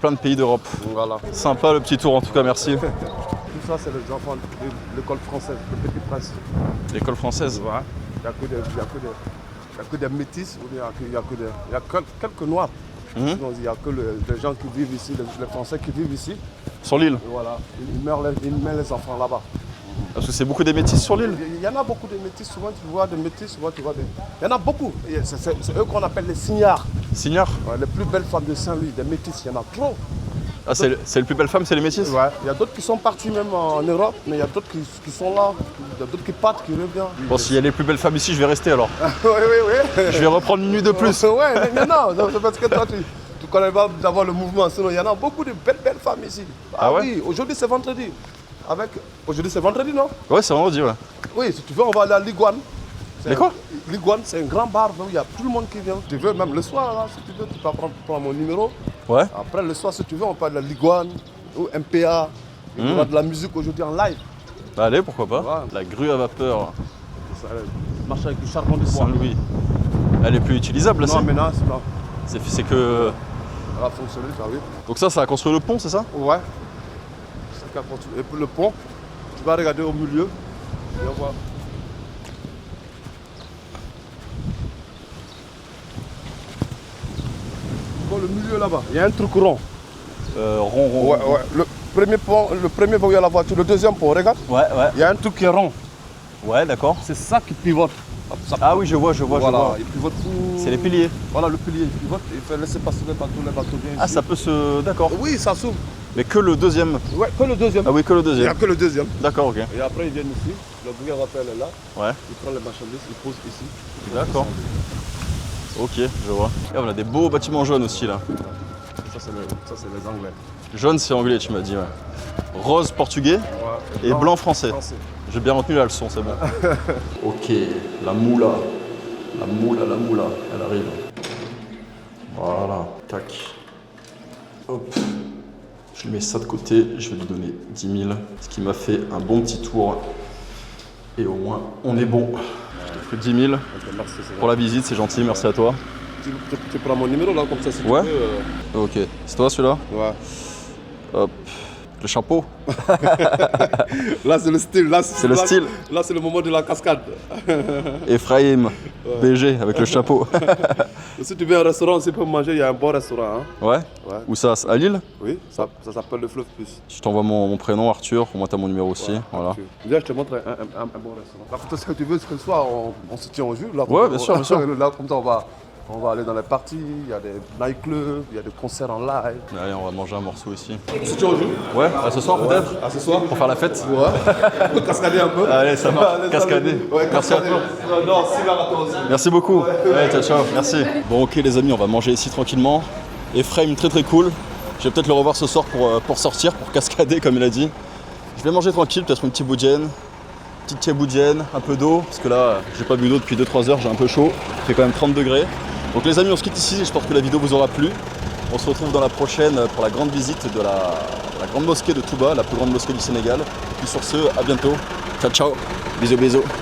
plein de pays d'Europe. Voilà. Sympa le petit tour en tout cas, merci. Tout ça c'est les enfants de l'école française, le Petit Prince. L'école française. Ouais. Il n'y a que des métis, ou il y a que quelques noirs. Sinon, il n'y a que les gens qui vivent ici, les Français qui vivent ici. Sur l'île? Et voilà, ils mettent les enfants là-bas. Parce que c'est beaucoup des métis sur l'île? Il y en a beaucoup de métis, souvent tu vois des métis, souvent tu vois des... Il y en a beaucoup. Et c'est eux qu'on appelle les signares. Signard? Ouais, les plus belles femmes de Saint-Louis, des métis, il y en a trop. Ah, c'est les plus belles femmes, c'est les métis? Ouais. Il y a d'autres qui sont partis même en Europe, mais il y a d'autres qui sont là. Il y a d'autres qui partent, qui reviennent. Bon, s'il y a les plus belles femmes ici, je vais rester alors. Oui. Je vais reprendre une nuit de plus. Ouais, mais non, c'est parce que toi, tu connais pas d'avoir le mouvement. Sinon, il y en a beaucoup de belles femmes ici. Ah ouais? Oui, aujourd'hui c'est vendredi. Aujourd'hui c'est vendredi, non? Ouais, c'est vendredi, ouais. Oui, si tu veux, on va aller à Liguane. Mais quoi? Liguane, c'est un grand bar où il y a tout le monde qui vient. Tu veux, même le soir, là, si tu veux, tu peux prendre mon numéro. Ouais. Après, le soir, si tu veux, on parle de la Liguane ou MPA. Il y aura de la musique aujourd'hui en live. Bah, allez, pourquoi pas. Ouais. La grue à vapeur Ça marche avec du charbon de bois. Saint-Louis. Elle est plus utilisable là, Non, mais non, c'est pas. c'est que. Elle a fonctionné, ça oui. Donc ça a construit le pont, c'est ça? Ouais. C'est ce qu'a construit. Et pour le pont, tu vas regarder au milieu. Et on voit. Bon, le milieu là-bas, il y a un truc rond. Rond. Ouais. Le premier pont, le premier pont, il y a la voiture. Le deuxième pont, regarde. Ouais. Il y a un truc qui est rond. Ouais, d'accord. C'est ça qui pivote. Ah oui, je vois. Voilà, il pivote tout. C'est les piliers. Voilà, le pilier, il pivote. Il fait laisser passer les bateaux viennent Ah, ici. ça peut se. D'accord. Oui, ça s'ouvre. Mais que le deuxième. Ouais, que le deuxième. Ah oui, que le Il n'y a deuxième. que le deuxième. D'accord, ok. Et après, ils viennent ici. Le bouillard rappel est là. Ouais. Il prend les marchandises, il pose ici. D'accord. Ok, je vois. Et on a des beaux bâtiments jaunes aussi là. Ça, c'est les Anglais. Jaune, c'est anglais, tu m'as dit, ouais. Rose, portugais. Ouais. Et blanc, français. Français. J'ai bien retenu la leçon, c'est bon. Ok, la moula. La moula, elle arrive. Voilà, tac. Hop. Je lui mets ça de côté, je vais lui donner 10 000. Ce qui m'a fait un bon petit tour. Et au moins, on est bon. Je te fais 10 000 Ok, merci, c'est pour la visite, c'est gentil, merci à toi. Tu prends mon numéro là, comme ça, si Ouais. tu veux. Ok, c'est toi celui-là? Ouais. Hop. Le chapeau. Là, c'est le style. C'est le style. Là, c'est le moment de la cascade. Ephraim, BG avec le chapeau. Si tu viens au restaurant, aussi, tu peux manger. Il y a un bon restaurant. Hein. Ouais. Ouais. Où ça? À Lille? Oui, ça s'appelle le Fleuve Plus. Je t'envoie mon prénom, Arthur. Au moins t'as mon numéro aussi. Ouais, Voilà. Viens, je te montre un bon restaurant. La photo, si tu veux, ce que ce soir, on se tient au jus. Là, Ouais, bien sûr. Là, comme ça, On va aller dans les parties, il y a des nightclubs, il y a des concerts en live. Allez, on va manger un morceau ici. Si tu rejoues? Ouais, à ce soir peut-être. À ce soir? Pour faire la fête. Ouais. Cascader un peu. Allez, ça marche. Allez, Cascader. Ouais, Merci à cascader. toi. Non, cigare à toi aussi. Merci beaucoup. Ouais, ciao, ciao. Merci. Bon, ok les amis, on va manger ici tranquillement. Ephraim, très très cool. Je vais peut-être le revoir ce soir pour sortir, pour cascader comme il a dit. Je vais manger tranquille, peut-être une petite boudienne. Petite tchaboudienne, un peu d'eau, parce que là, j'ai pas bu d'eau depuis 2-3 heures, j'ai un peu chaud. Il fait quand même 30 degrés. Donc les amis, on se quitte ici, j'espère que la vidéo vous aura plu. On se retrouve dans la prochaine pour la grande visite de la grande mosquée de Touba, la plus grande mosquée du Sénégal. Et puis sur ce, à bientôt. Ciao ciao, bisous bisous.